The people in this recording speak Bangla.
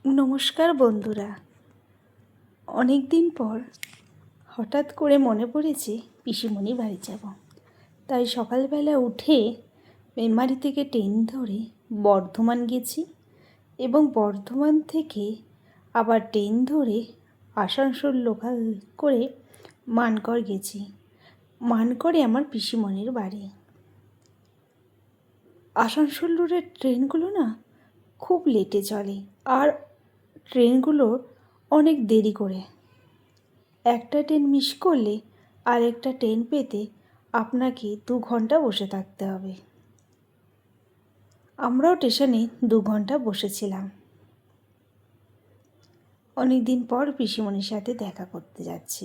নমস্কার বন্ধুরা। অনেক দিন পর হঠাৎ করে মনে পড়েছে পিসিমণি বাড়ি যাব। তাই সকালবেলা উঠে মেমারি থেকে ট্রেন ধরে বর্ধমান গেছি এবং বর্ধমান থেকে আবার ট্রেন ধরে আসানসোল লোকাল করে মানকড় গেছি। মানকড়ে আমার পিসিমণির বাড়ি। আসানসোল রোডের ট্রেনগুলো না খুব লেটে চলে, আর ট্রেনগুলোর অনেক দেরি করে। একটা ট্রেন মিস করলে আরেকটা ট্রেন পেতে আপনাকে 2 ঘন্টা বসে থাকতে হবে। আমরাও স্টেশনে 2 ঘন্টা বসেছিলাম। অনেক দিন পর পিসিমণির সাথে দেখা করতে যাচ্ছি।